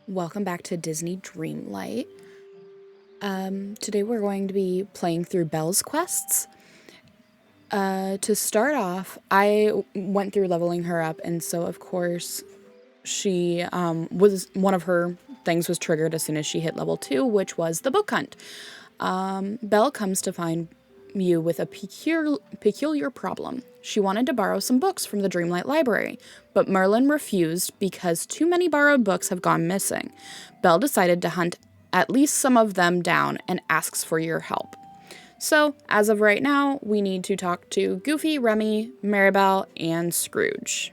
Welcome back to Disney Dreamlight. Today we're going to be playing through Belle's quests. To start off, I went through leveling her up, and so of course she was one of her things was triggered as soon as she hit level 2, which was the book hunt. Belle comes to find you with a peculiar problem. She wanted to borrow some books from the Dreamlight library, but Merlin refused because too many borrowed books have gone missing. Belle decided to hunt at least some of them down and asks for your help. So, as of right now, we need to talk to Goofy, Remy, Maribel, and Scrooge.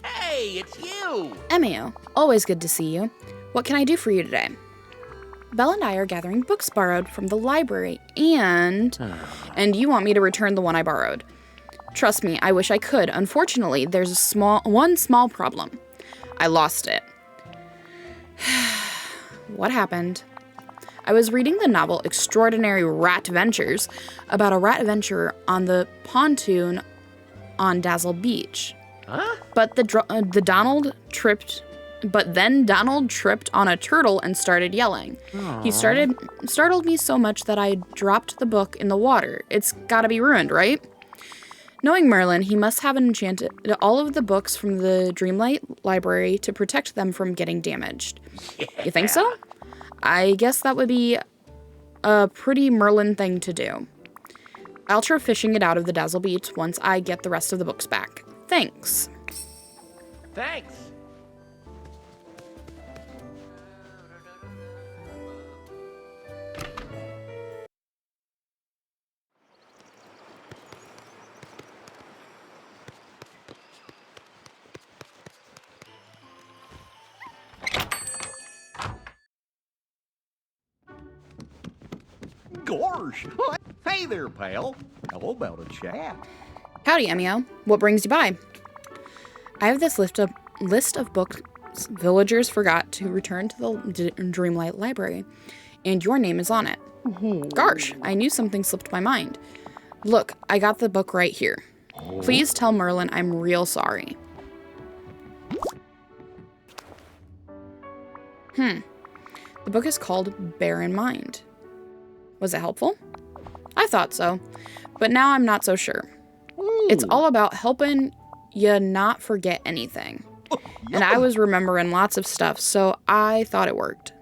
Hey, it's you! Emio, always good to see you. What can I do for you today? Belle and I are gathering books borrowed from the library, and you want me to return the one I borrowed. Trust me, I wish I could. Unfortunately, there's one small problem. I lost it. What happened? I was reading the novel Extraordinary Rat Ventures about a rat adventurer on the pontoon on Dazzle Beach. Huh? But then Donald tripped on a turtle and started yelling. He startled me so much that I dropped the book in the water. It's gotta be ruined, right? Knowing Merlin, he must have enchanted all of the books from the Dreamlight library to protect them from getting damaged. You think so? I guess that would be a pretty Merlin thing to do. I'll try fishing it out of the Dazzle Beach once I get the rest of the books back. Thanks. Thanks! Gorsh! Hey there, pal. How about a chat? Howdy, Emio. What brings you by? I have this list of books villagers forgot to return to the Dreamlight library, and your name is on it. Gosh, I knew something slipped my mind. Look, I got the book right here. Please tell Merlin I'm real sorry. The book is called Bear in Mind. Was it helpful? I thought so, but now I'm not so sure. It's all about helping you not forget anything. And I was remembering lots of stuff, so I thought it worked.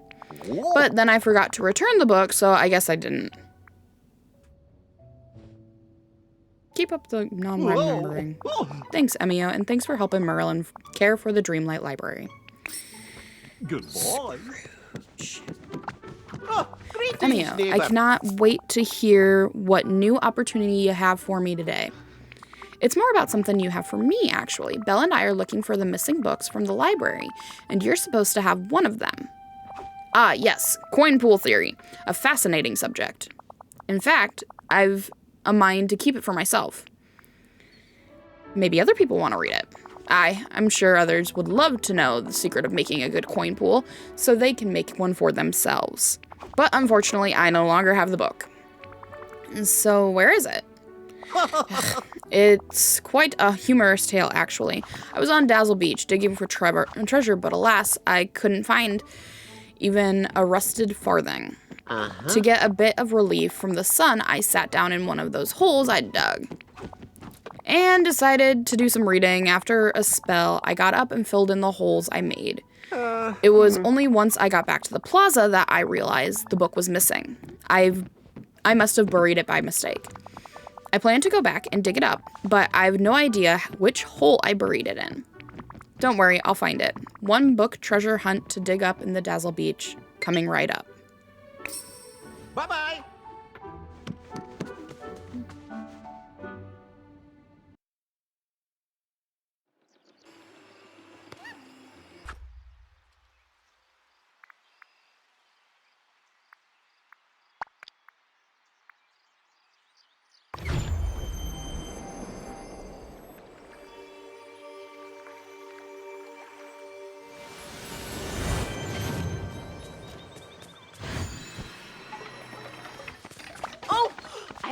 But then I forgot to return the book, so I guess I didn't. Keep up the non-remembering. Thanks, Emio, and thanks for helping Merlin care for the Dreamlight Library. Good boy. Emio, I cannot wait to hear what new opportunity you have for me today. It's more about something you have for me, actually. Belle and I are looking for the missing books from the library, and you're supposed to have one of them. Ah, yes, coin pool theory, a fascinating subject. In fact, I've a mind to keep it for myself. Maybe other people want to read it. I'm sure others would love to know the secret of making a good coin pool, so they can make one for themselves. But unfortunately, I no longer have the book. So where is it? It's quite a humorous tale, actually. I was on Dazzle Beach digging for treasure, but alas, I couldn't find even a rusted farthing. To get a bit of relief from the sun, I sat down in one of those holes I dug and decided to do some reading. After a spell, I got up and filled in the holes I made. It was only once I got back to the plaza that I realized the book was missing. I must have buried it by mistake. I plan to go back and dig it up, but I have no idea which hole I buried it in. Don't worry, I'll find it. One book treasure hunt to dig up in the Dazzle Beach, coming right up. Bye-bye!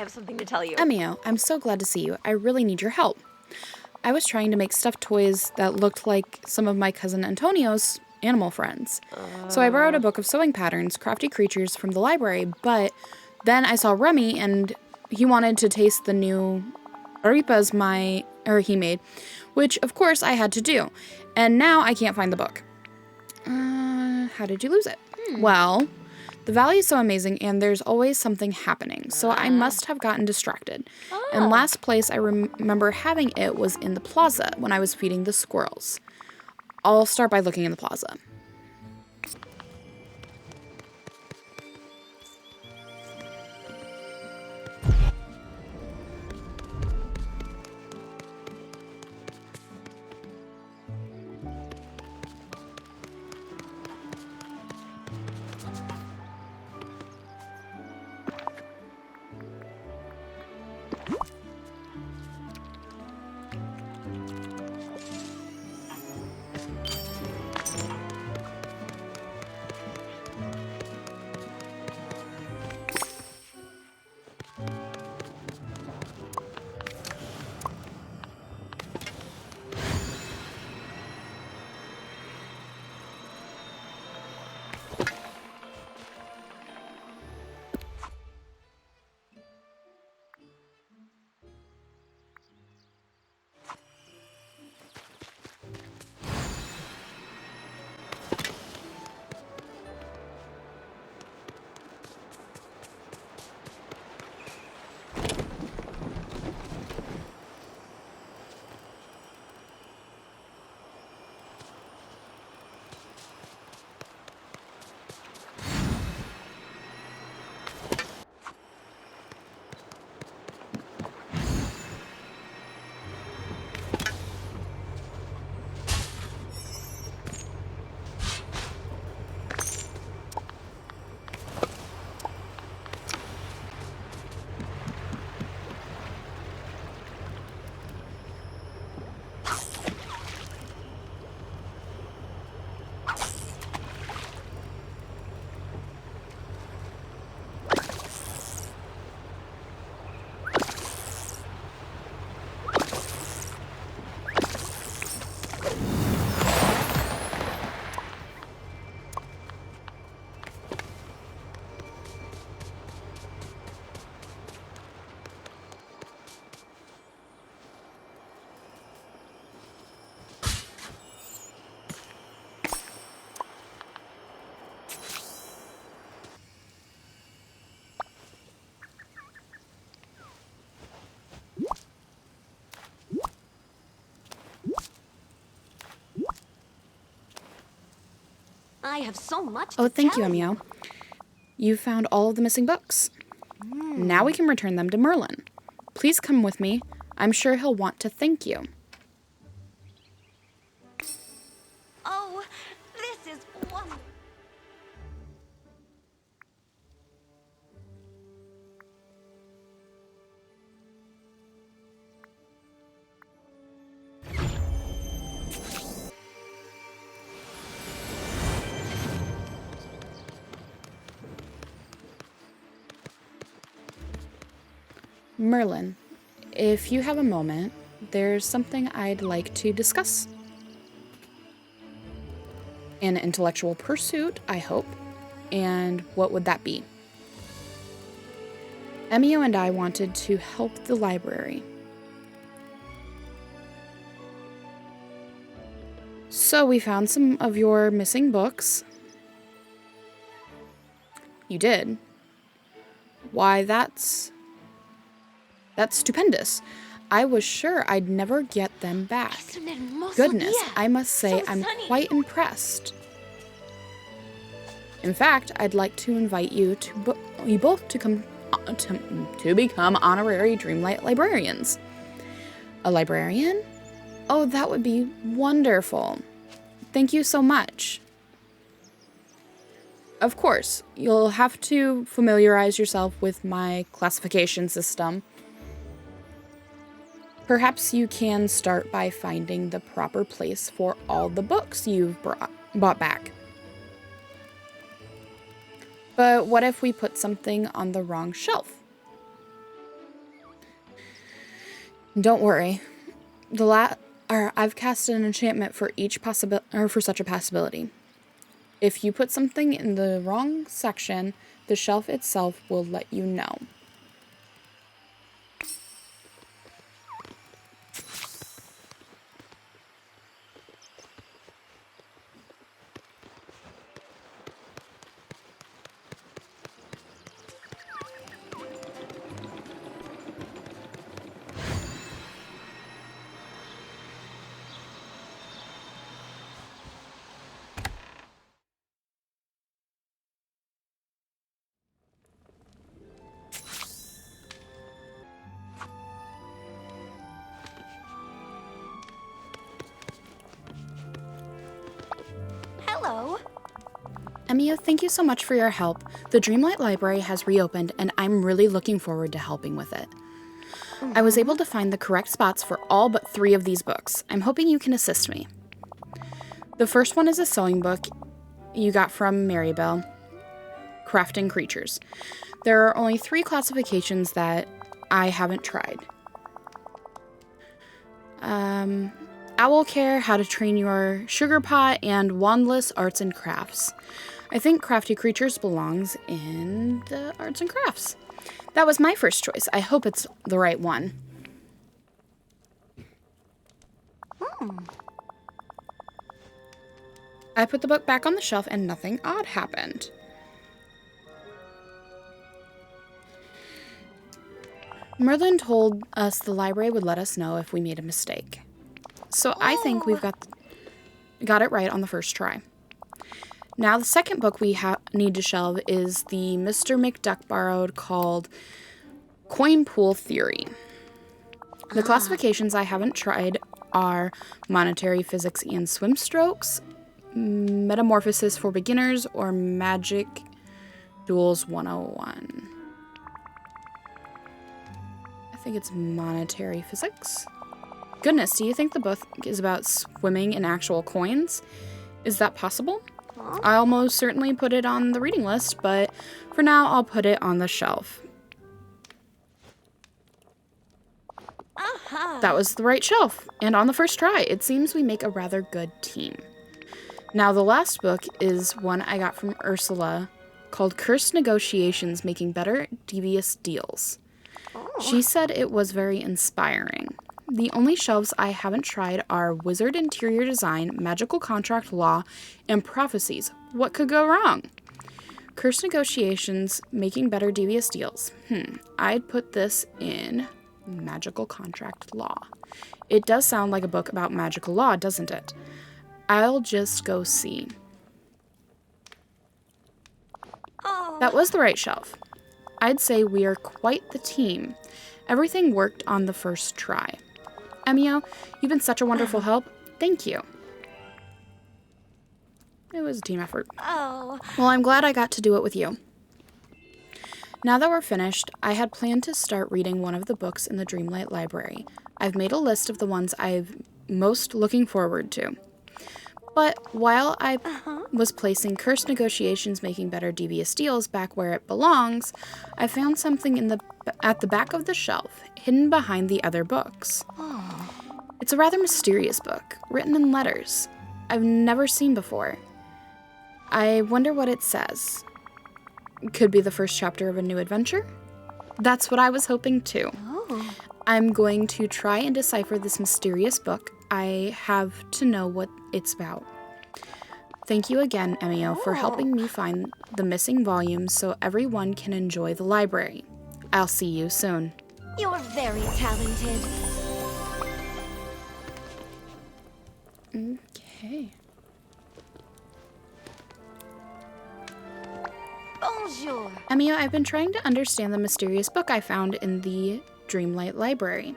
have something to tell you. Emio, I'm so glad to see you. I really need your help. I was trying to make stuffed toys that looked like some of my cousin Antonio's animal friends. So I borrowed a book of sewing patterns, crafty creatures from the library, but then I saw Remy and he wanted to taste the new arepas he made, which of course I had to do. And now I can't find the book. How did you lose it? Well, the valley is so amazing and there's always something happening, so I must have gotten distracted. And last place I remember having it was in the plaza when I was feeding the squirrels. I'll start by looking in the plaza. I have so much Oh, to thank you, tell Emio. You found all of the missing books. Now we can return them to Merlin. Please come with me. I'm sure he'll want to thank you. Oh, this is wonderful. Merlin, if you have a moment, there's something I'd like to discuss. An intellectual pursuit, I hope. And what would that be? Emio and I wanted to help the library. So we found some of your missing books. You did? Why, that's stupendous. I was sure I'd never get them back. Goodness, I must say I'm quite impressed. In fact, I'd like to invite you both to come to become honorary Dreamlight librarians. A librarian? Oh, that would be wonderful. Thank you so much. Of course, you'll have to familiarize yourself with my classification system. Perhaps you can start by finding the proper place for all the books you've bought back. But what if we put something on the wrong shelf? Don't worry. I've cast an enchantment for each possibility, or for such a possibility. If you put something in the wrong section, the shelf itself will let you know. Hello. Emiya, thank you so much for your help. The Dreamlight Library has reopened, and I'm really looking forward to helping with it. I was able to find the correct spots for all but 3 of these books. I'm hoping you can assist me. The first one is a sewing book you got from Belle, Crafting Creatures. There are only 3 classifications that I haven't tried. Owl Care, How to Train Your Sugar Pot, and Wandless Arts and Crafts. I think Crafty Creatures belongs in the Arts and Crafts. That was my first choice. I hope it's the right one. I put the book back on the shelf and nothing odd happened. Merlin told us the library would let us know if we made a mistake. So I think we've got it right on the first try. Now the second book we need to shelve is the Mr. McDuck borrowed called Coin Pool Theory. The classifications I haven't tried are Monetary Physics and Swim Strokes, Metamorphosis for Beginners, or Magic Duels 101. I think it's Monetary Physics. Goodness, do you think the book is about swimming in actual coins? Is that possible? I'll most certainly put it on the reading list, but for now I'll put it on the shelf. That was the right shelf, and on the first try. It seems we make a rather good team. Now the last book is one I got from Ursula called Cursed Negotiations, Making Better Devious Deals. She said it was very inspiring. The only shelves I haven't tried are Wizard Interior Design, Magical Contract Law, and Prophecies. What could go wrong? Cursed Negotiations, Making Better Devious Deals. I'd put this in Magical Contract Law. It does sound like a book about magical law, doesn't it? I'll just go see. That was the right shelf. I'd say we are quite the team. Everything worked on the first try. Emiya, you've been such a wonderful help. Thank you. It was a team effort. Well, I'm glad I got to do it with you. Now that we're finished, I had planned to start reading one of the books in the Dreamlight Library. I've made a list of the ones I'm most looking forward to. But while I was placing Cursed Negotiations, Making Better Devious Deals back where it belongs, I found something at the back of the shelf, hidden behind the other books. It's a rather mysterious book, written in letters I've never seen before. I wonder what it says. Could be the first chapter of a new adventure? That's what I was hoping too. I'm going to try and decipher this mysterious book. I have to know what it's about. Thank you again, Emiya, for helping me find the missing volumes so everyone can enjoy the library. I'll see you soon. You're very talented. Okay. Bonjour. Emiya, I've been trying to understand the mysterious book I found in the Dreamlight Library.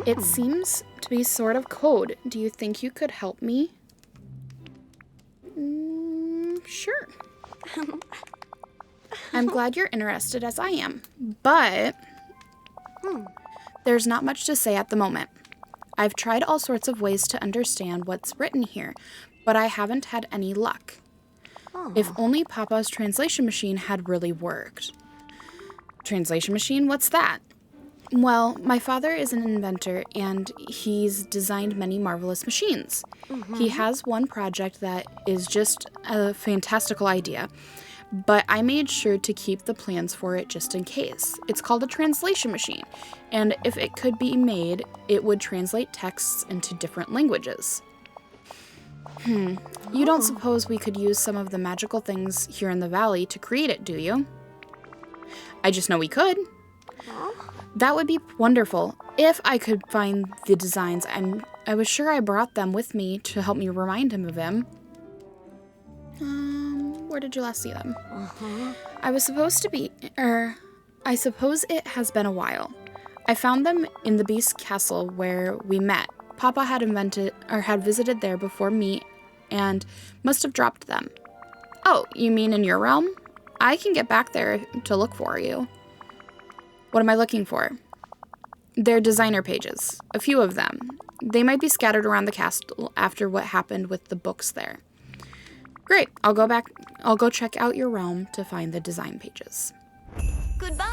It seems to be sort of code. Do you think you could help me? Sure. I'm glad you're interested as I am, but there's not much to say at the moment. I've tried all sorts of ways to understand what's written here, but I haven't had any luck. If only Papa's translation machine had really worked. Translation machine? What's that? Well, my father is an inventor and he's designed many marvelous machines. He has one project that is just a fantastical idea, but I made sure to keep the plans for it just in case. It's called a translation machine, and if it could be made, it would translate texts into different languages. You don't suppose we could use some of the magical things here in the valley to create it, do you? I just know we could. That would be wonderful if I could find the designs. I was sure I brought them with me to help me remind him of him. Where did you last see them? I was supposed to be, I suppose it has been a while. I found them in the Beast Castle where we met. Papa had had visited there before me and must have dropped them. Oh, you mean in your realm? I can get back there to look for you. What am I looking for? They're designer pages, a few of them. They might be scattered around the castle after what happened with the books there. Great, I'll go check out your realm to find the design pages. Goodbye.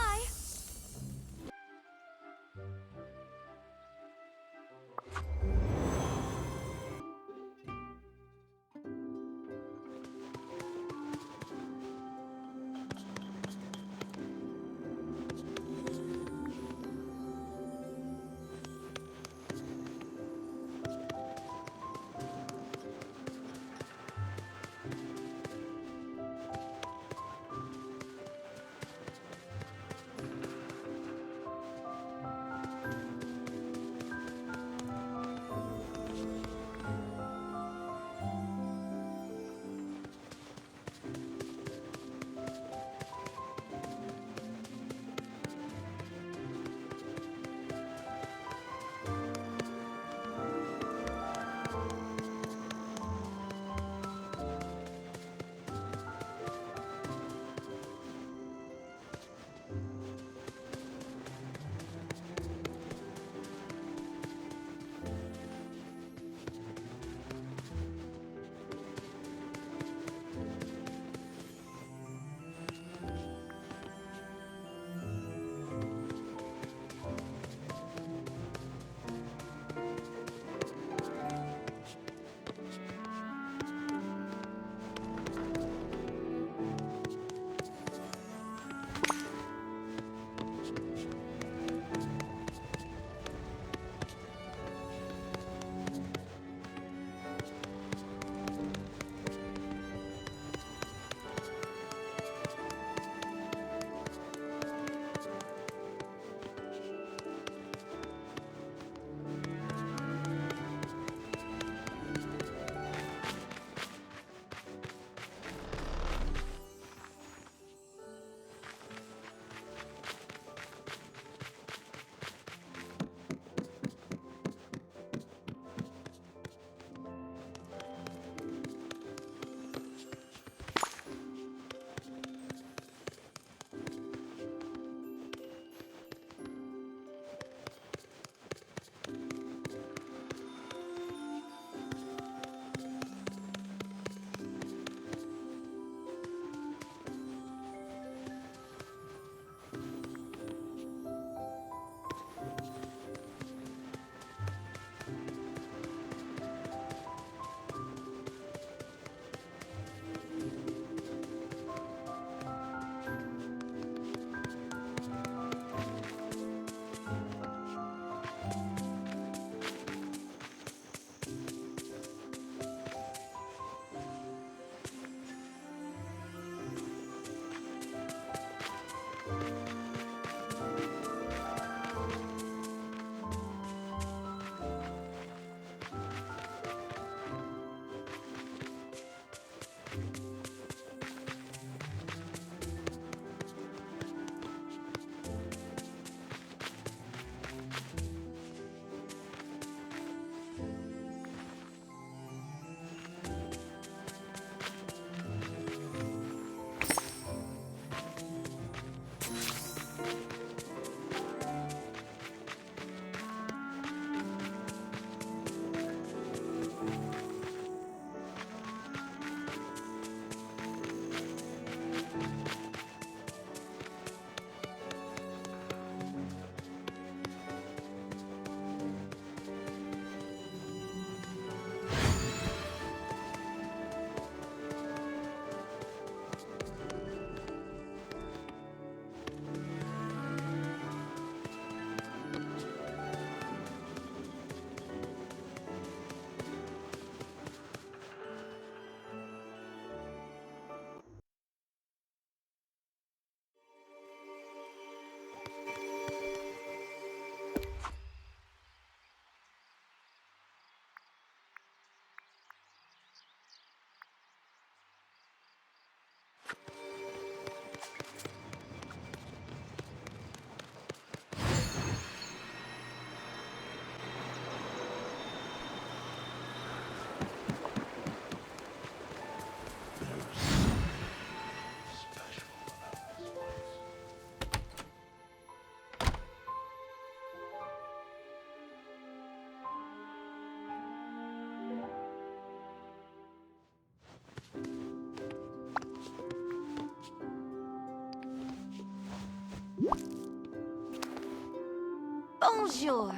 Bonjour.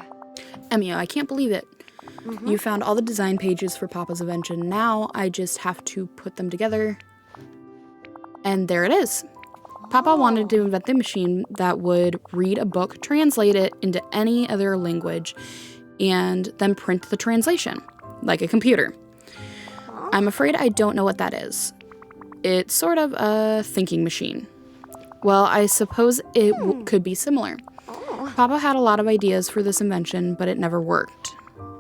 Emio, I can't believe it. You found all the design pages for Papa's invention. Now I just have to put them together. And there it is. Papa wanted to invent the machine that would read a book, translate it into any other language, and then print the translation, like a computer. I'm afraid I don't know what that is. It's sort of a thinking machine. Well, I suppose it could be similar. Papa had a lot of ideas for this invention, but it never worked.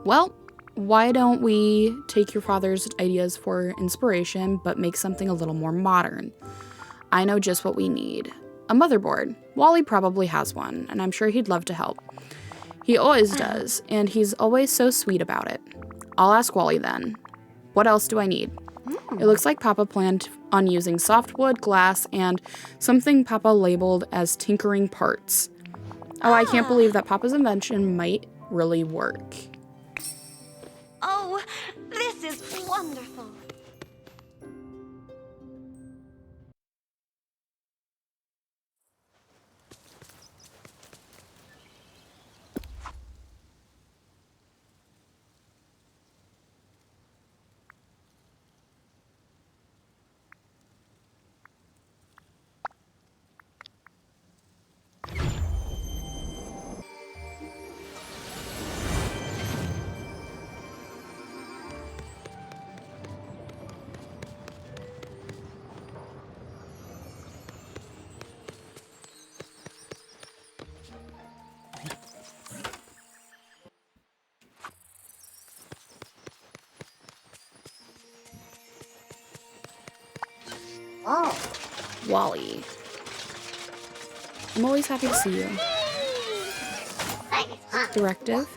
Well, why don't we take your father's ideas for inspiration, but make something a little more modern? I know just what we need. A motherboard. Wally probably has one, and I'm sure he'd love to help. He always does, and he's always so sweet about it. I'll ask Wally then. What else do I need? It looks like Papa planned on using softwood, glass, and something Papa labeled as tinkering parts. Oh, I can't believe that Papa's invention might really work. Oh, this is wonderful. Wally. I'm always happy to see you. Directive?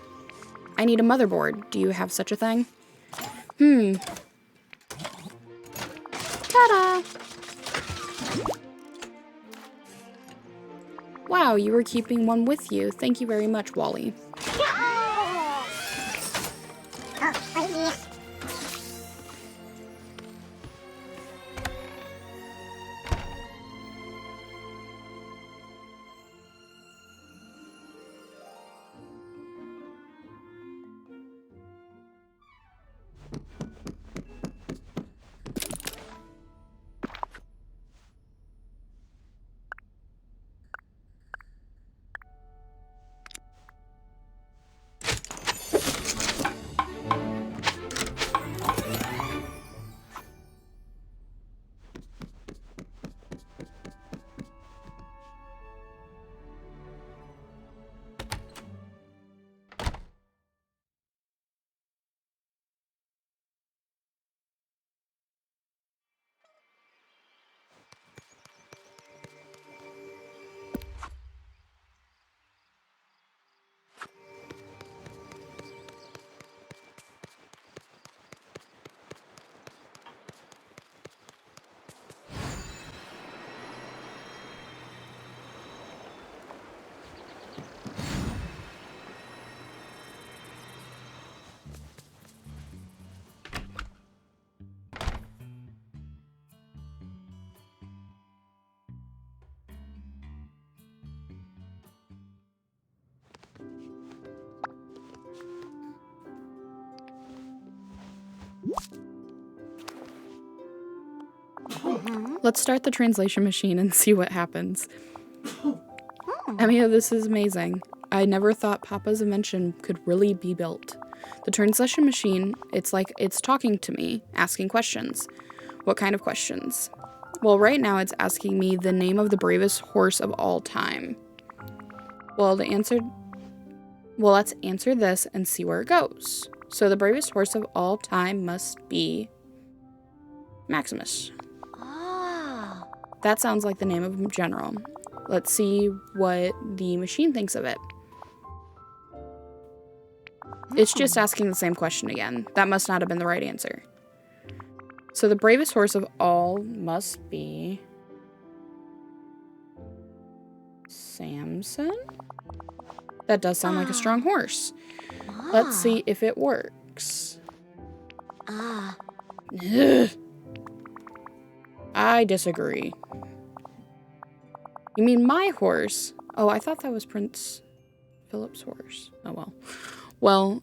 I need a motherboard. Do you have such a thing? Ta-da! Wow, you were keeping one with you. Thank you very much, Wally. Let's start the translation machine and see what happens. Emio, this is amazing. I never thought Papa's invention could really be built. The translation machine, it's like it's talking to me, asking questions. What kind of questions? Well, right now it's asking me the name of the bravest horse of all time. Well, let's answer this and see where it goes. So the bravest horse of all time must be Maximus. Ah. That sounds like the name of a general. Let's see what the machine thinks of it. It's just asking the same question again. That must not have been the right answer. So the bravest horse of all must be Samson? That does sound like a strong horse. Let's see if it works. Ah. Ugh. I disagree. You mean my horse? Oh, I thought that was Prince Philip's horse. Oh, well. Well,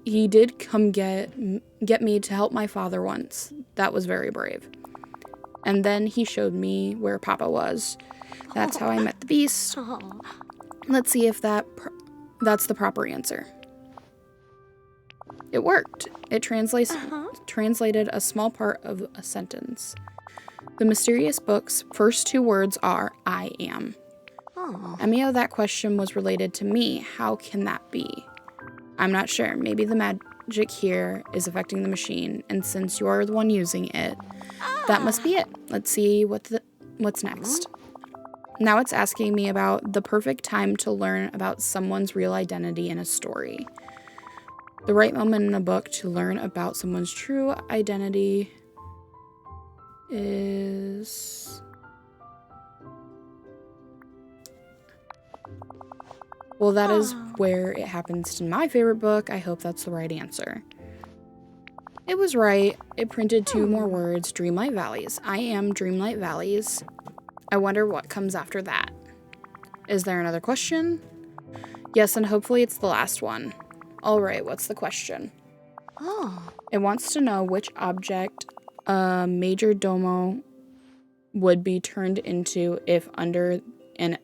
he did come get me to help my father once. That was very brave. And then he showed me where Papa was. That's how I met the beast. Oh. Let's see if that's the proper answer. It worked. It translated a small part of a sentence. The mysterious book's first two words are, I am. Oh. Emio, that question was related to me. How can that be? I'm not sure. Maybe the magic here is affecting the machine, and since you're the one using it, that must be it. Let's see what's next. Now it's asking me about the perfect time to learn about someone's real identity in a story. The right moment in a book to learn about someone's true identity is... Well, that is where it happens in my favorite book. I hope that's the right answer. It was right. It printed two more words, Dreamlight Valleys. I am Dreamlight Valleys. I wonder what comes after that. Is there another question? Yes, and hopefully it's the last one. All right, what's the question? Oh. It wants to know which object a major domo would be turned into if under an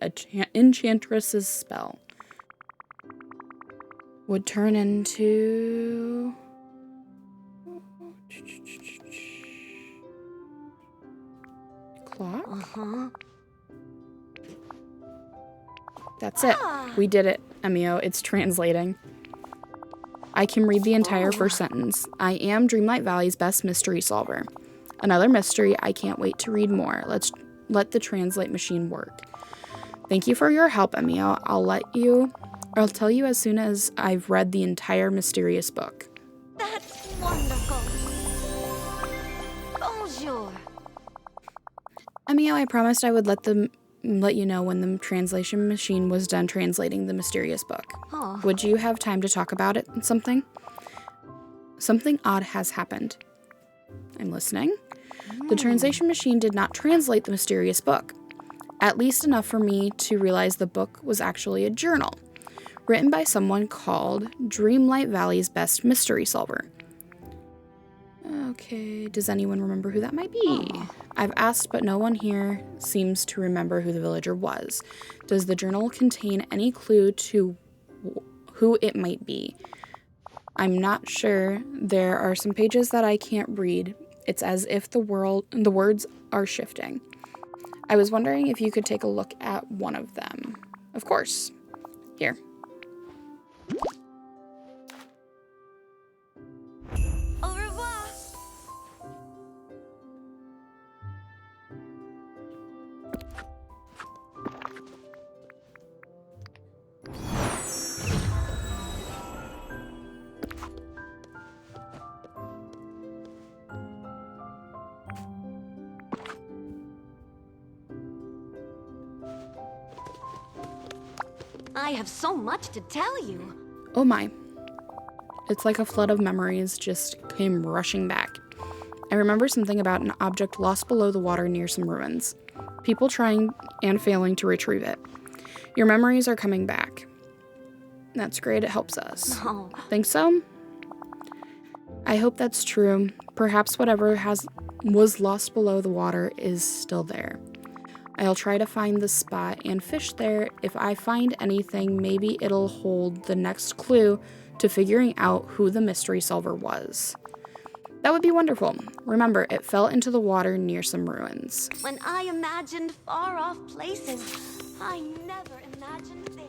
enchantress's spell. Would turn into... Clock? Uh-huh. That's it. We did it, Emio. It's translating. I can read the entire first sentence. I am Dreamlight Valley's best mystery solver. Another mystery. I can't wait to read more. Let's let the translate machine work. Thank you for your help, Emio. I'll tell you as soon as I've read the entire mysterious book. That's wonderful. Bonjour. Emio, I promised I would let you know when the translation machine was done translating the mysterious book. Oh. Would you have time to talk about it? Something odd has happened. I'm listening. The translation machine did not translate the mysterious book. At least enough for me to realize the book was actually a journal, written by someone called Dreamlight Valley's best mystery solver. Okay, does anyone remember who that might be? I've asked, but no one here seems to remember who the villager was. Does the journal contain any clue to who it might be? I'm not sure. There are some pages that I can't read. It's as if the words are shifting. I was wondering if you could take a look at one of them. Of course. Here. Au revoir. I have so much to tell you. Oh my. It's like a flood of memories just came rushing back. I remember something about an object lost below the water near some ruins. People trying and failing to retrieve it. Your memories are coming back. That's great, it helps us. Oh. Think so? I hope that's true. Perhaps whatever was lost below the water is still there. I'll try to find the spot and fish there. If I find anything, maybe it'll hold the next clue to figuring out who the mystery solver was. That would be wonderful. Remember, it fell into the water near some ruins. When I imagined far-off places, I never imagined this.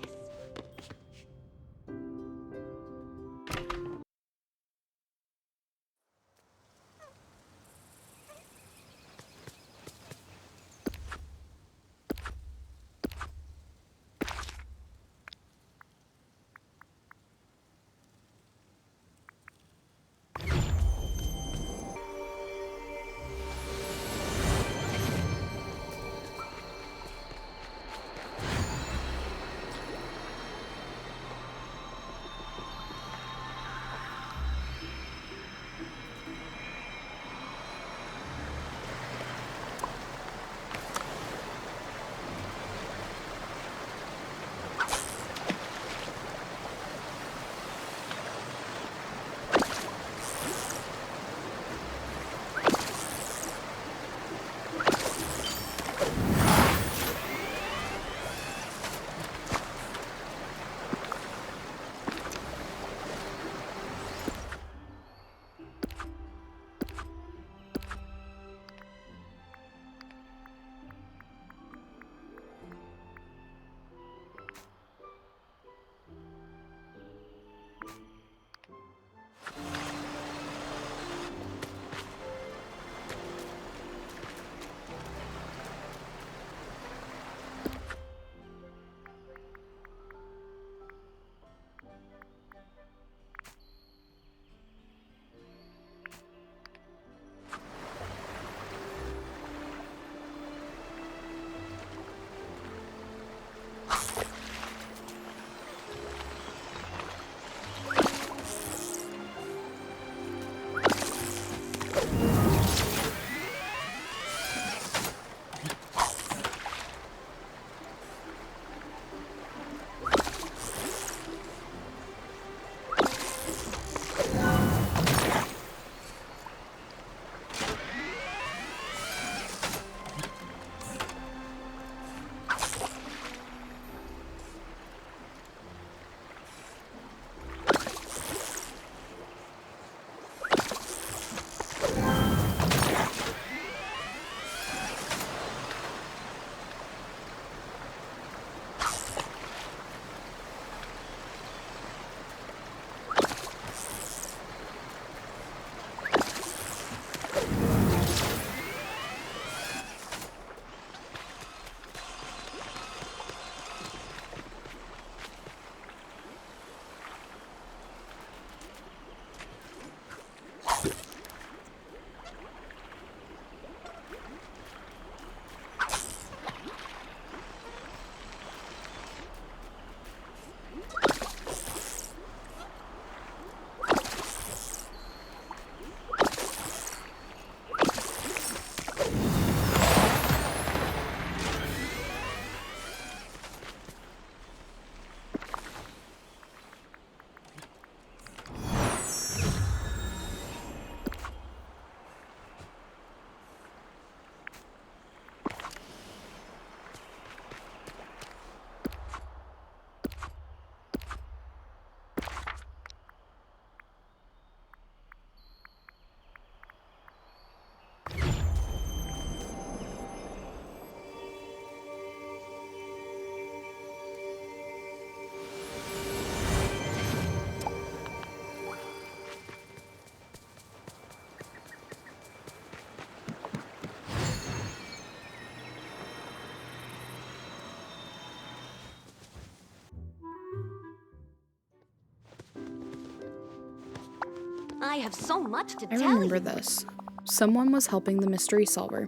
I have so much to I tell remember you. this. Someone was helping the mystery solver,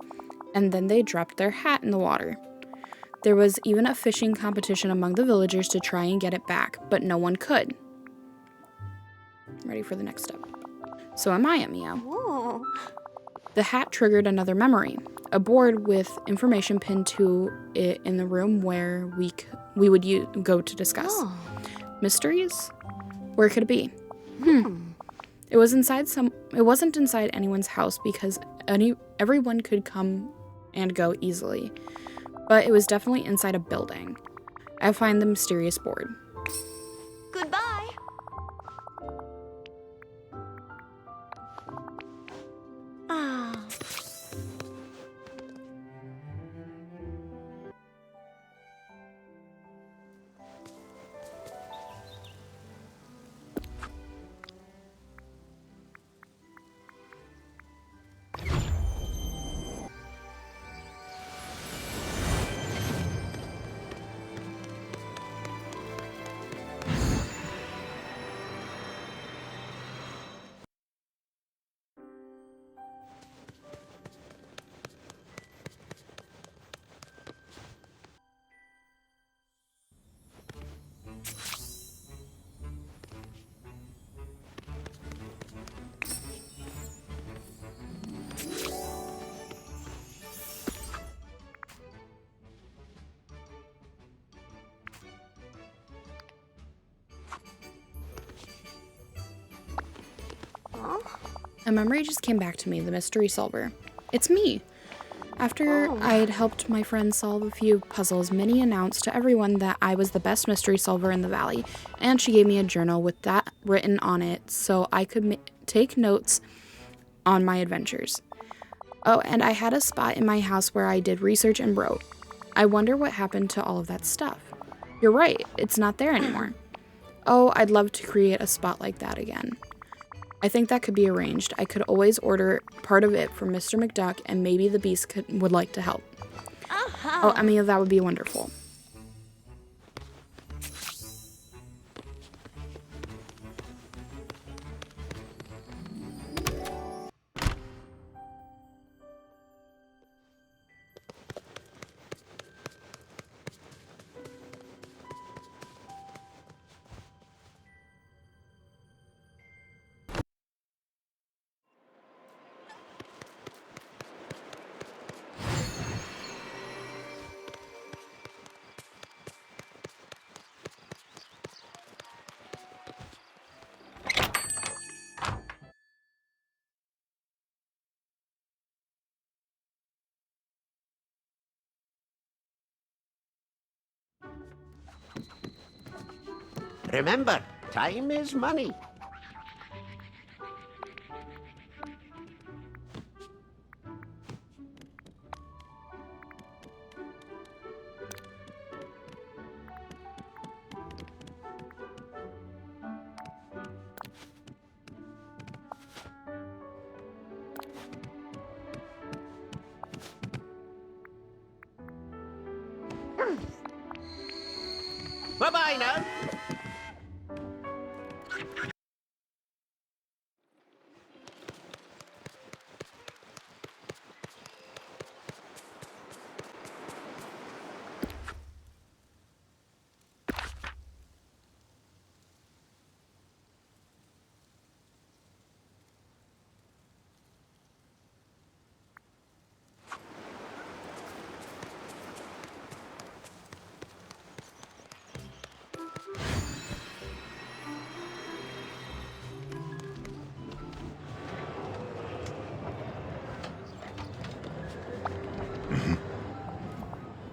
and then they dropped their hat in the water. There was even a fishing competition among the villagers to try and get it back, but no one could. Ready for the next step. So am I, Emio. Ooh. The hat triggered another memory, a board with information pinned to it in the room where we would go to discuss. Oh. Mysteries? Where could it be? It wasn't inside anyone's house because everyone could come and go easily. But it was definitely inside a building. I find the mysterious board. Goodbye. Ah. A memory just came back to me, the mystery solver. It's me. After I'd helped my friend solve a few puzzles, Minnie announced to everyone that I was the best mystery solver in the valley, and she gave me a journal with that written on it so I could take notes on my adventures. Oh, and I had a spot in my house where I did research and wrote. I wonder what happened to all of that stuff. You're right, it's not there anymore. Oh, I'd love to create a spot like that again. I think that could be arranged. I could always order part of it from Mr. McDuck, and maybe the Beast would like to help. Oh, I mean, that would be wonderful. Remember, time is money. Bye-bye now.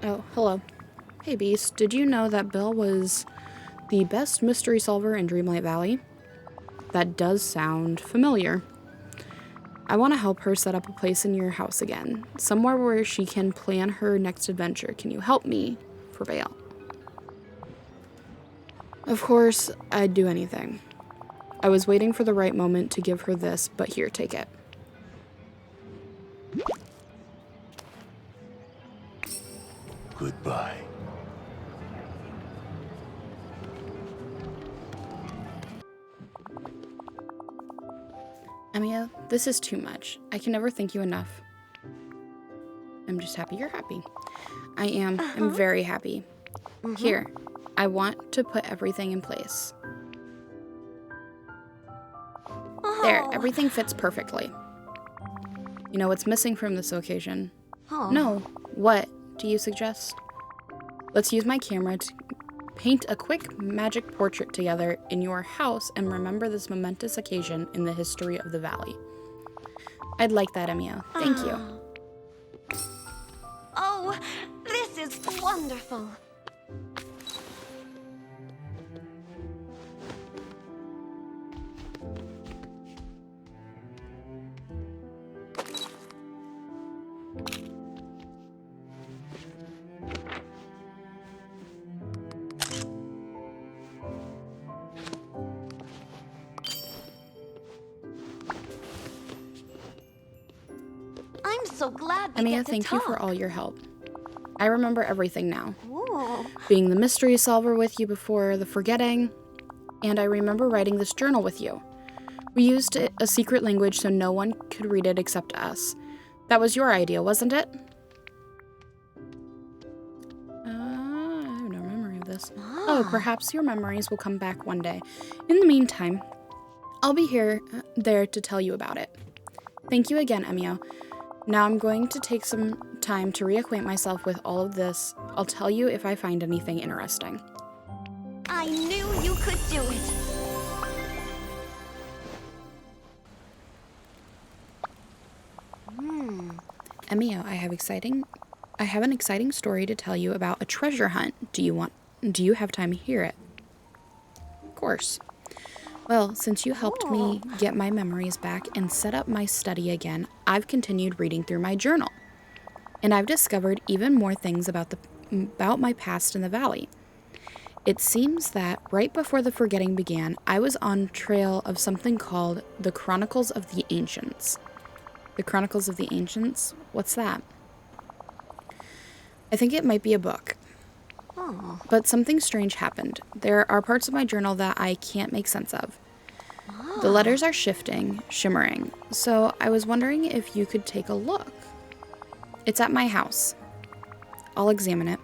Oh, hello. Hey, Beast, did you know that Belle was the best mystery solver in Dreamlight Valley? That does sound familiar. I want to help her set up a place in your house again, somewhere where she can plan her next adventure. Can you help me for Belle? Of course, I'd do anything. I was waiting for the right moment to give her this, but here, take it. Goodbye. Emiya, this is too much. I can never thank you enough. I'm just happy you're happy. I'm very happy. Here, I want to put everything in place. There, everything fits perfectly. You know what's missing from this occasion? No, what do you suggest? Let's use my camera to paint a quick magic portrait together in your house and remember this momentous occasion in the history of the valley. I'd like that, Emiya. Thank you. Oh, this is wonderful. I'm so glad we Emiya, get to thank you for talk. all your help. I remember everything now. Ooh. Being the mystery solver with you before the forgetting, and I remember writing this journal with you. We used a secret language so no one could read it except us. That was your idea, wasn't it? I have no memory of this. Oh, perhaps your memories will come back one day. In the meantime, I'll be there to tell you about it. Thank you again, Emiya. Now I'm going to take some time to reacquaint myself with all of this. I'll tell you if I find anything interesting. I knew you could do it. Emiya, I have an exciting story to tell you about a treasure hunt. Do you have time to hear it? Of course. Well, since you helped me get my memories back and set up my study again, I've continued reading through my journal. And I've discovered even more things about my past in the valley. It seems that right before the forgetting began, I was on trail of something called the Chronicles of the Ancients. The Chronicles of the Ancients? What's that? I think it might be a book. But something strange happened. There are parts of my journal that I can't make sense of. The letters are shifting, shimmering, so I was wondering if you could take a look. It's at my house. I'll examine it.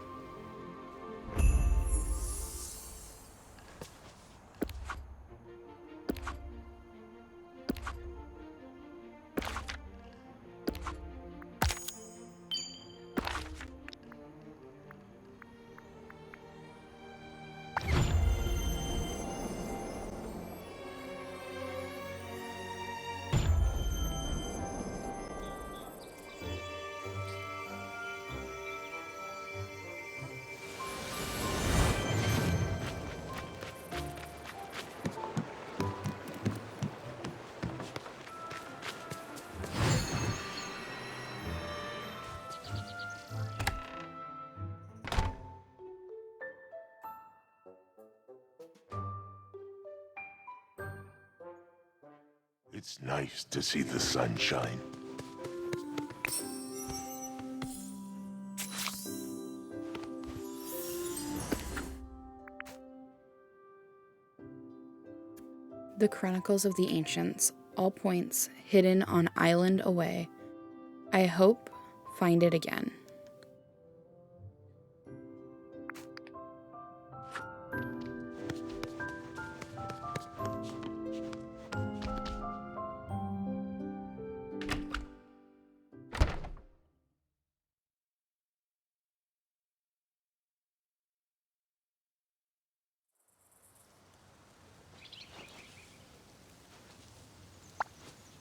It's nice to see the sunshine. The Chronicles of the Ancients, all points hidden on island away. I hope find it again.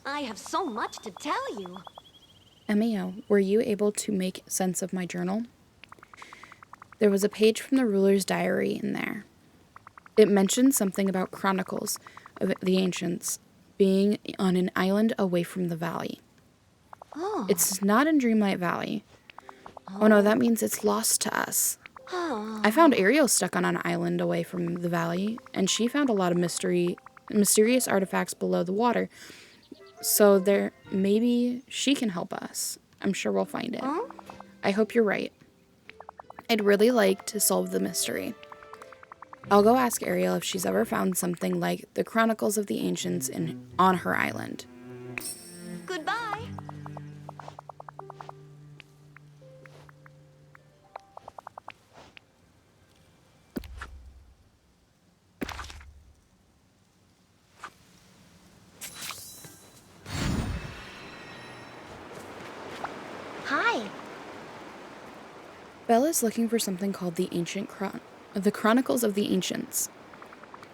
I have so much to tell you. Emio, were you able to make sense of my journal? There was a page from the ruler's diary in there. It mentioned something about Chronicles of the Ancients being on an island away from the valley. Oh. It's not in Dreamlight Valley. Oh no, that means it's lost to us. I found Ariel stuck on an island away from the valley, and she found a lot of mysterious artifacts below the water. So maybe she can help us. I'm sure we'll find it. Huh? I hope you're right. I'd really like to solve the mystery. I'll go ask Ariel if she's ever found something like the Chronicles of the Ancients on her island. Goodbye. Hi. Belle is looking for something called the Chronicles of the Ancients.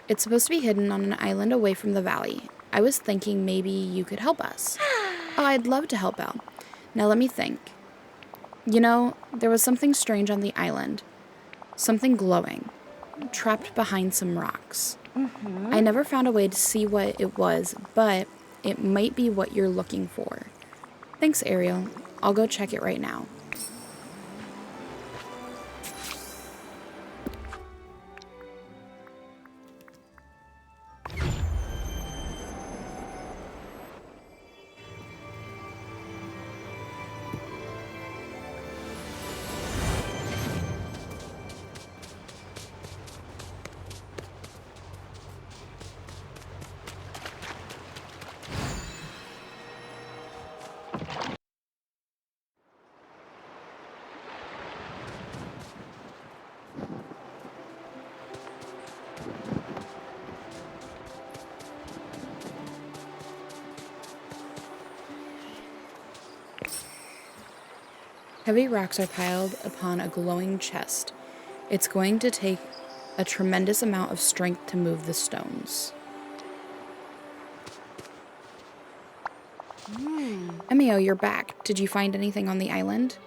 It's supposed to be hidden on an island away from the valley. I was thinking maybe you could help us. Oh, I'd love to help Belle. Now let me think. You know, there was something strange on the island. Something glowing, trapped behind some rocks. I never found a way to see what it was, but it might be what you're looking for. Thanks, Ariel. I'll go check it right now. Heavy rocks are piled upon a glowing chest. It's going to take a tremendous amount of strength to move the stones. Emio, you're back. Did you find anything on the island?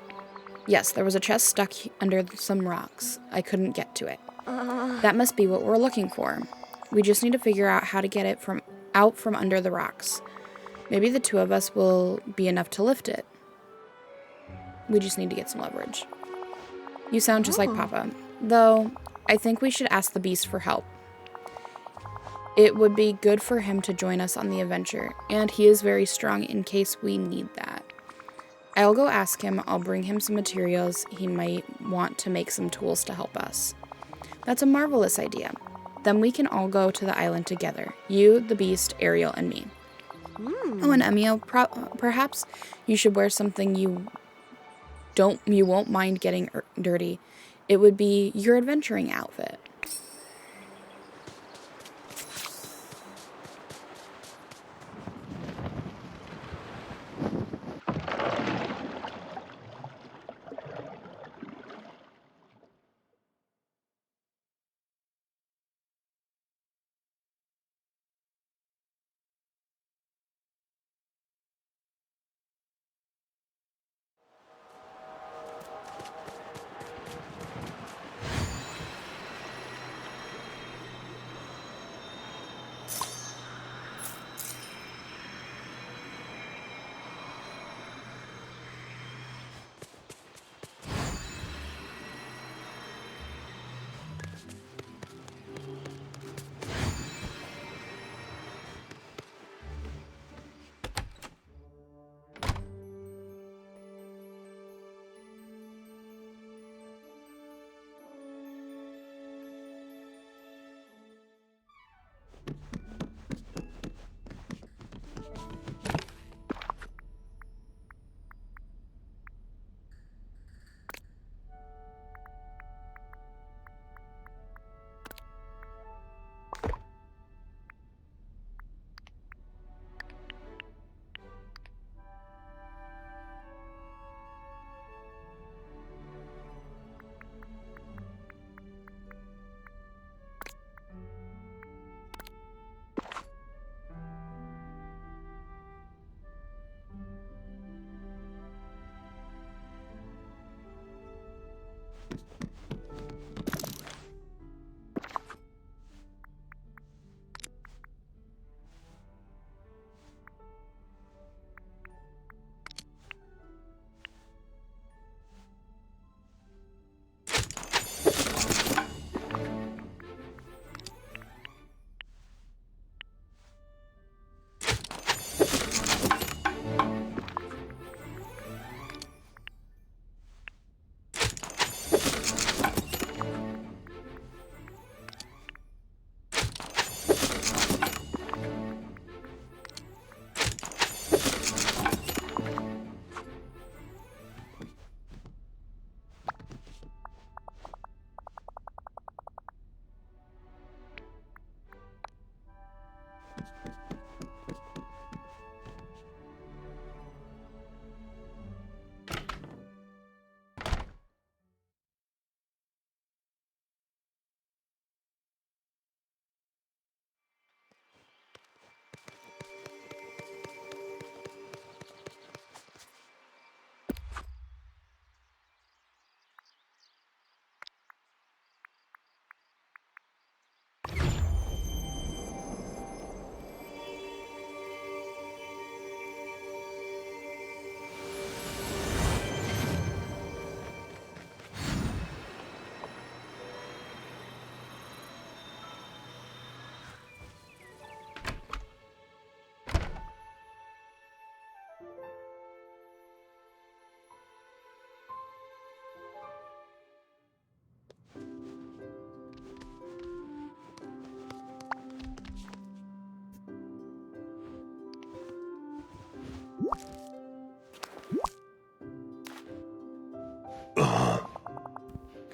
Yes, there was a chest stuck under some rocks. I couldn't get to it. That must be what we're looking for. We just need to figure out how to get it out from under the rocks. Maybe the two of us will be enough to lift it. We just need to get some leverage. You sound just like Papa. Though, I think we should ask the beast for help. It would be good for him to join us on the adventure, and he is very strong in case we need that. I'll go ask him. I'll bring him some materials. He might want to make some tools to help us. That's a marvelous idea. Then we can all go to the island together. You, the beast, Ariel, and me. Oh, and Emio, perhaps you should wear something you won't mind getting dirty. It would be your adventuring outfit.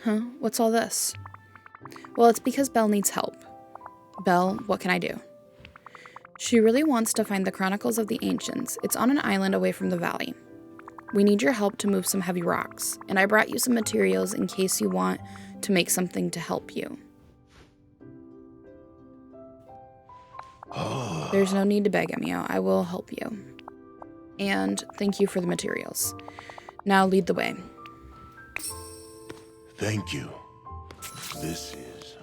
Huh? What's all this? Well, it's because Belle needs help. Belle, what can I do? She really wants to find the Chronicles of the Ancients. It's on an island away from the valley. We need your help to move some heavy rocks, and I brought you some materials in case you want to make something to help you. There's no need to beg, Emio. I will help you. And thank you for the materials. Now lead the way. Thank you. This is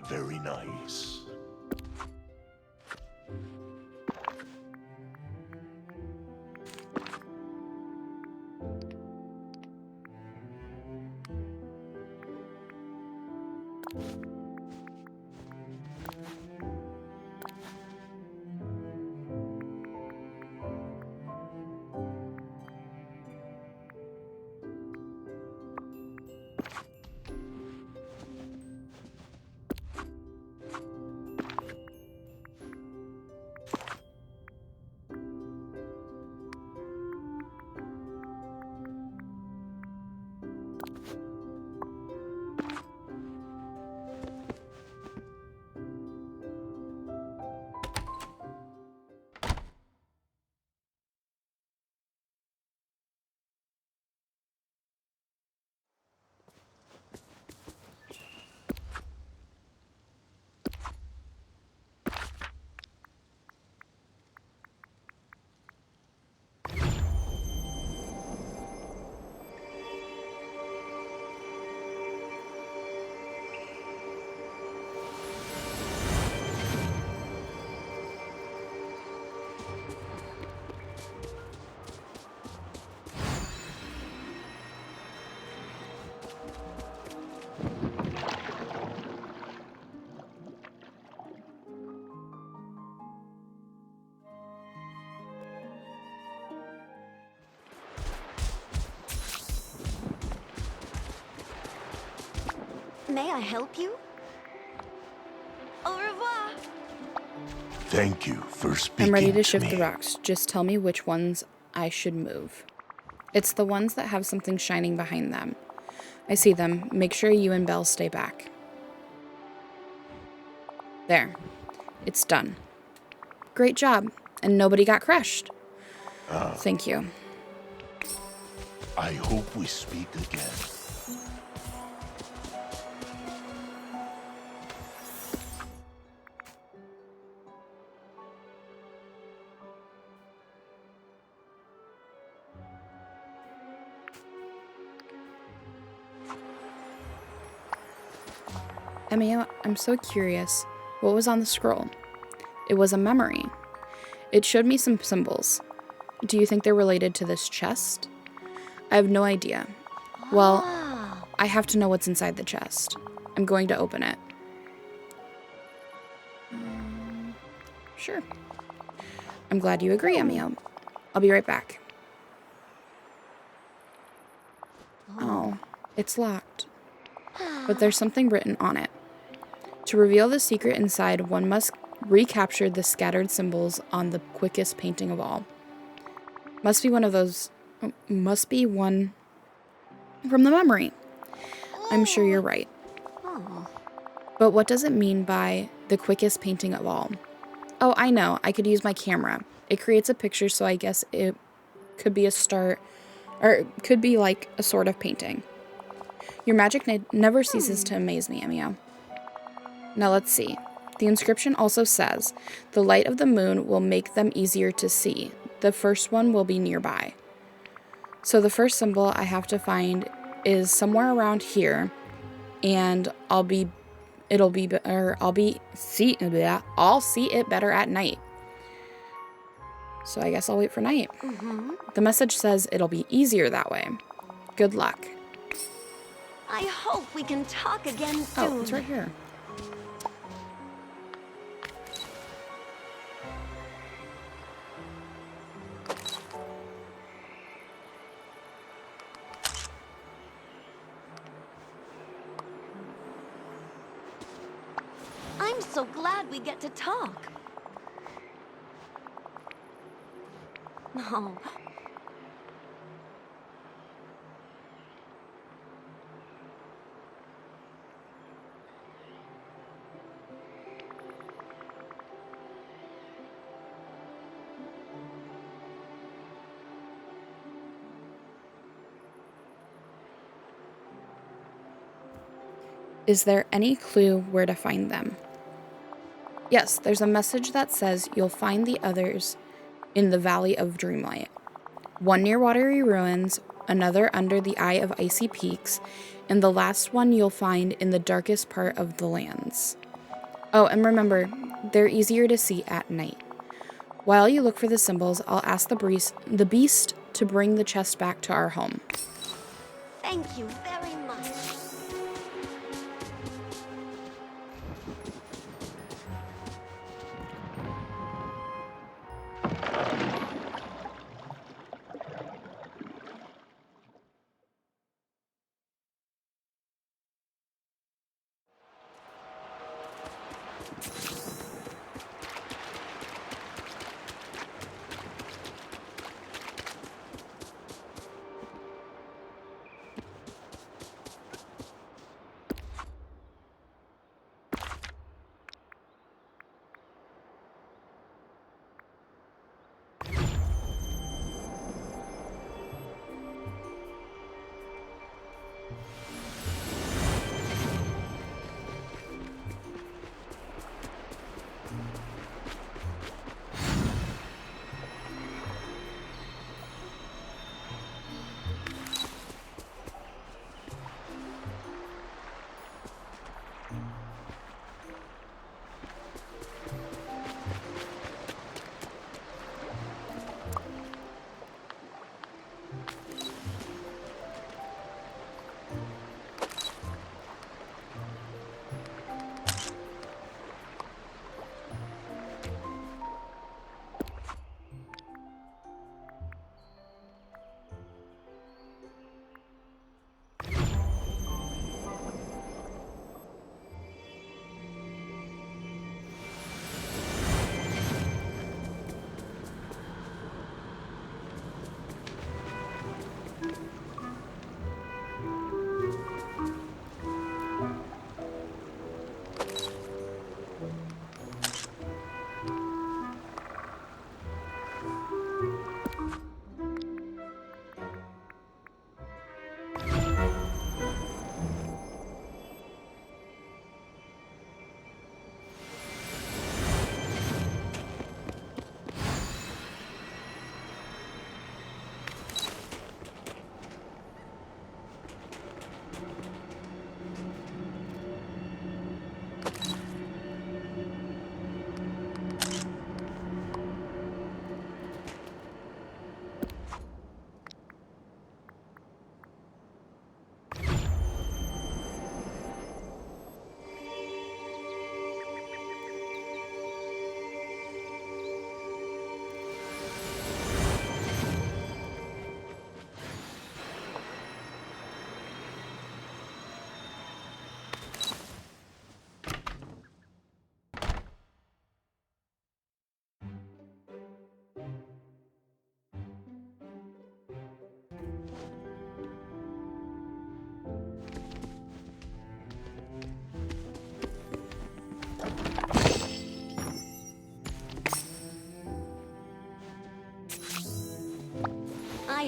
very nice. May I help you? Au revoir. Thank you for speaking I'm ready to to shift me. the rocks. Just tell me which ones I should move. It's the ones that have something shining behind them. I see them. Make sure you and Belle stay back. There. It's done. Great job. And nobody got crushed. Thank you. I hope we speak again. Emmy, I'm so curious. What was on the scroll? It was a memory. It showed me some symbols. Do you think they're related to this chest? I have no idea. Well, Ah. I have to know what's inside the chest. I'm going to open it. Sure. I'm glad you agree, Emmy. I'll be right back. Oh, it's locked. But there's something written on it. To reveal the secret inside, one must recapture the scattered symbols on the quickest painting of all. Must be one from the memory. I'm sure you're right. Oh. But what does it mean by the quickest painting of all? Oh, I know. I could use my camera. It creates a picture, so I guess it could be a start, or it could be like a sort of painting. Your magic never ceases to amaze me, Emio. Now let's see. The inscription also says, the light of the moon will make them easier to see. The first one will be nearby. So the first symbol I have to find is somewhere around here, and I'll see it better at night. So I guess I'll wait for night. The message says it'll be easier that way. Good luck. I hope we can talk again soon. Oh, it's right here. I'm so glad we get to talk. Oh. Is there any clue where to find them? Yes, there's a message that says you'll find the others in the Valley of Dreamlight. One near watery ruins, another under the eye of icy peaks, and the last one you'll find in the darkest part of the lands. Oh, and remember, they're easier to see at night. While you look for the symbols, I'll ask the beast to bring the chest back to our home. Thank you very much.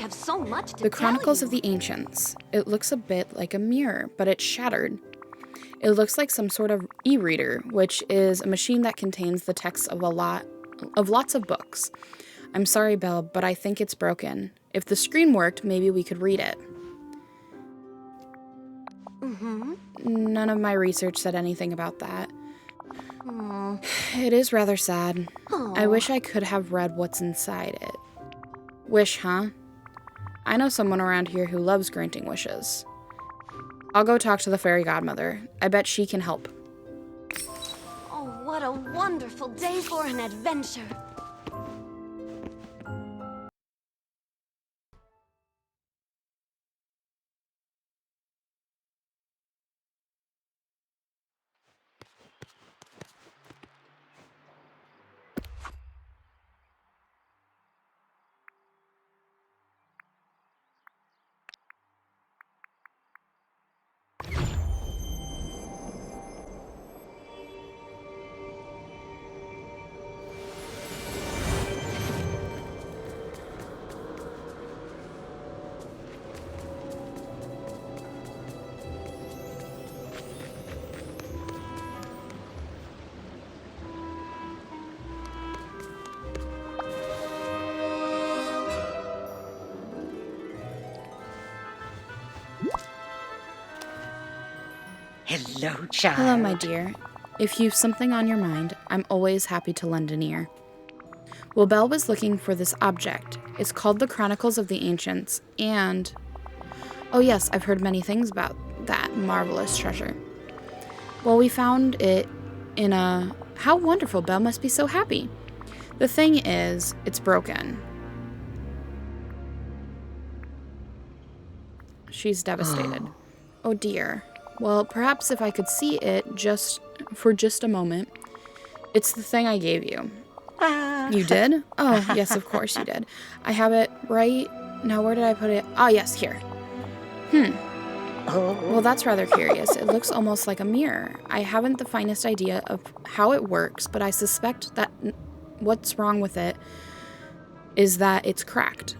have so much to The tell Chronicles you. of the Ancients. It looks a bit like a mirror, but it's shattered. It looks like some sort of e-reader, which is a machine that contains the text of lots of books. I'm sorry, Belle, but I think it's broken. If the screen worked, maybe we could read it. None of my research said anything about that. It is rather sad. I wish I could have read what's inside it. Wish, huh? I know someone around here who loves granting wishes. I'll go talk to the fairy godmother. I bet she can help. Oh, what a wonderful day for an adventure. Hello, child. Hello, my dear. If you've something on your mind, I'm always happy to lend an ear. Well, Belle was looking for this object. It's called the Chronicles of the Ancients, and... Oh yes, I've heard many things about that marvelous treasure. Well, we found it in a... How wonderful, Belle must be so happy. The thing is, it's broken. She's devastated. Oh dear. Well, perhaps if I could see it for just a moment. It's the thing I gave you. You did? Oh, yes, of course you did. I have it right... Now, where did I put it? Ah, yes, here. Well, that's rather curious. It looks almost like a mirror. I haven't the finest idea of how it works, but I suspect that what's wrong with it is that it's cracked.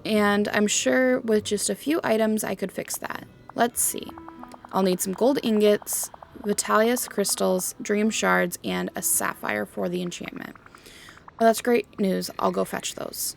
And I'm sure with just a few items I could fix that. Let's see. I'll need some gold ingots, Vitalius crystals, dream shards, and a sapphire for the enchantment. Well, that's great news. I'll go fetch those.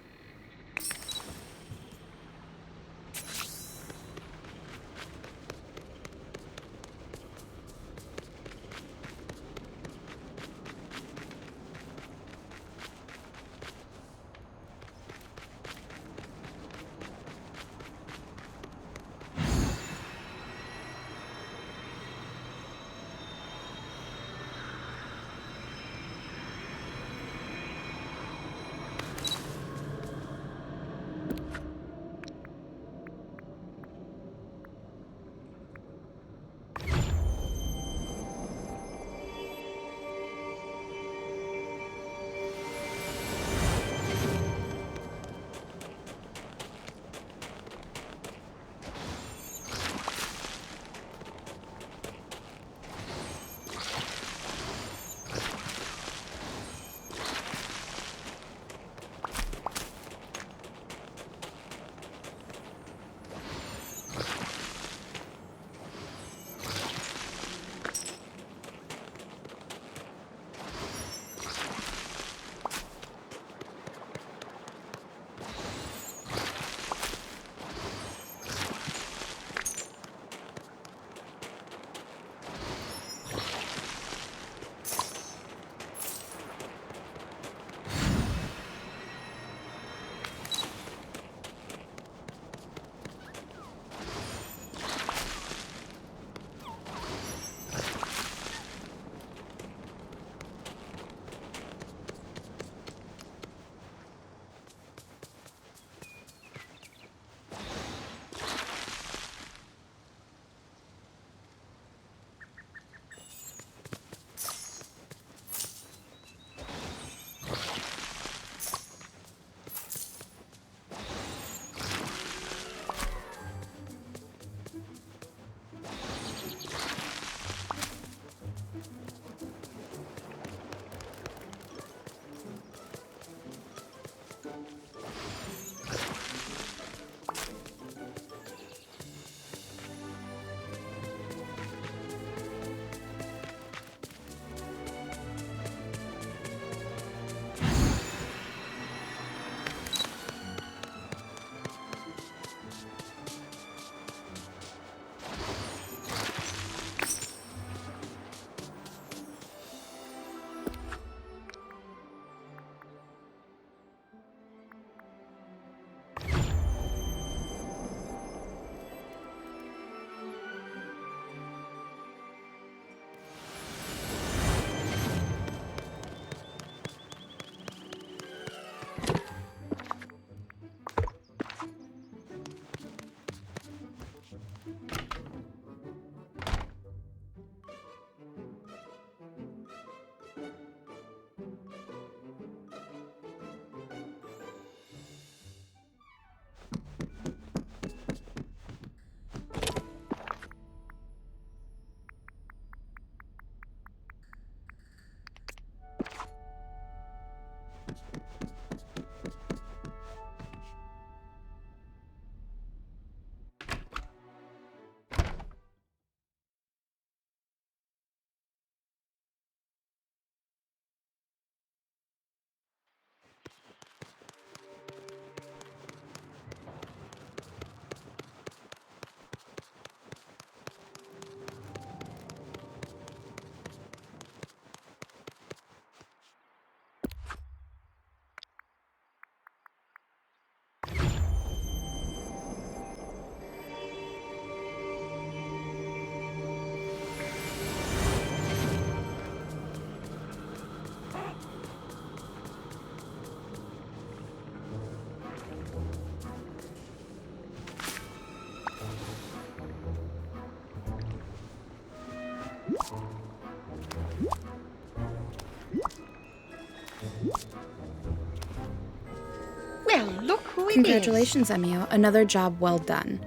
Well, look who it is. Congratulations, Emio. Another job well done.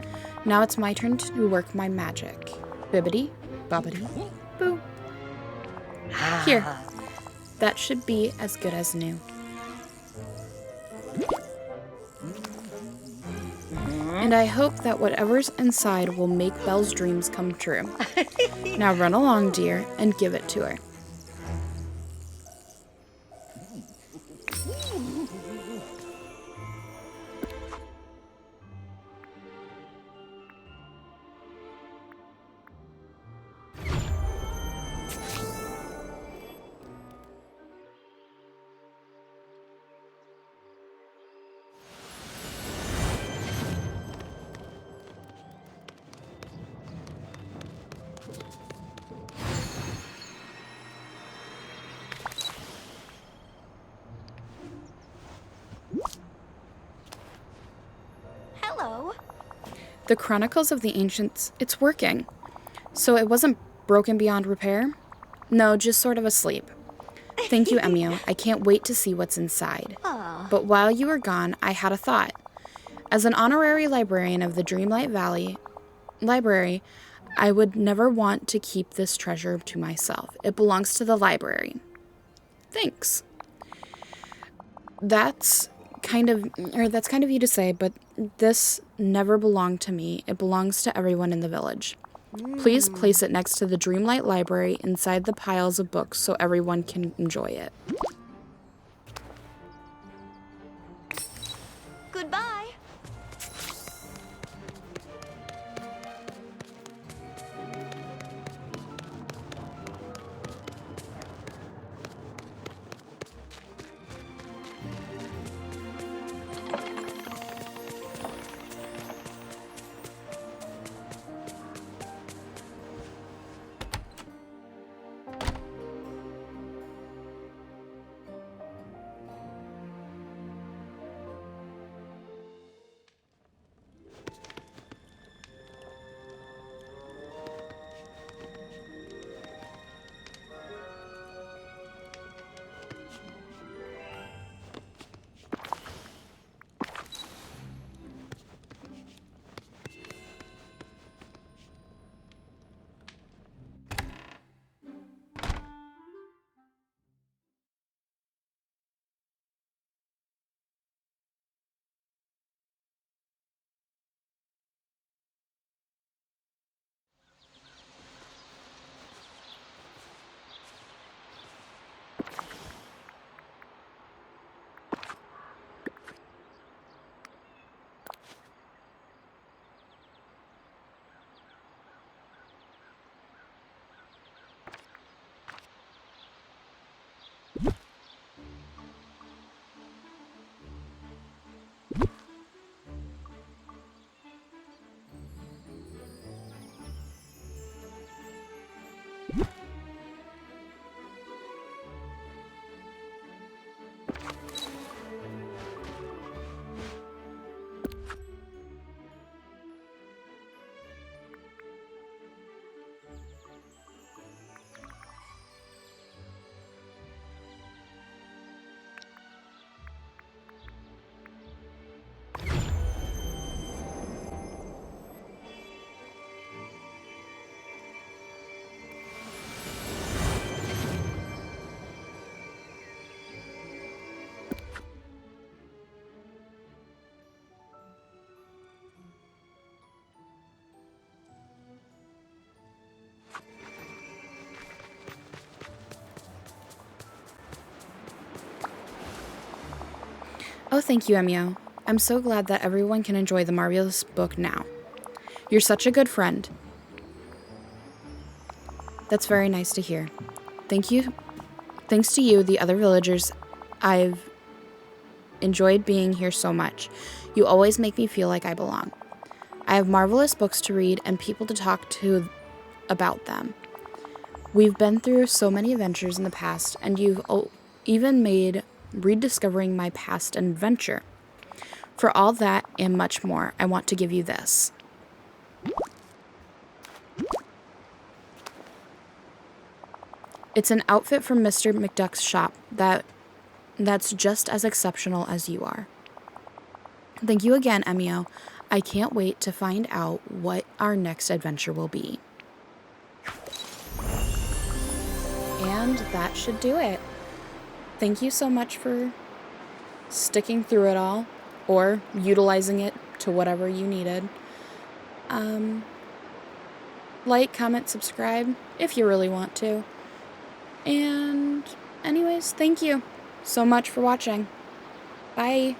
Now it's my turn to work my magic. Bibbidi, bobbidi, boo. Here. That should be as good as new. And I hope that whatever's inside will make Belle's dreams come true. Now run along, dear, and give it to her. Hello. The Chronicles of the Ancients, it's working. So it wasn't broken beyond repair? No, just sort of asleep. Thank you, Emio. I can't wait to see what's inside. But while you were gone, I had a thought. As an honorary librarian of the Dreamlight Valley Library, I would never want to keep this treasure to myself. It belongs to the library. Thanks. That's kind of you to say, but this never belonged to me. It belongs to everyone in the village. Please place it next to the Dreamlight Library inside the piles of books so everyone can enjoy it. Goodbye. Oh, thank you, Emio. I'm so glad that everyone can enjoy the marvelous book now. You're such a good friend. That's very nice to hear. Thank you. Thanks to you, the other villagers, I've enjoyed being here so much. You always make me feel like I belong. I have marvelous books to read and people to talk to about them. We've been through so many adventures in the past, and you've even made rediscovering my past an adventure. For all that and much more, I want to give you this. It's an outfit from Mr. McDuck's shop that's just as exceptional as you are. Thank you again, Emio. I can't wait to find out what our next adventure will be. And that should do it. Thank you so much for sticking through it all, or utilizing it to whatever you needed. Like, comment, subscribe if you really want to. And anyways, thank you so much for watching. Bye.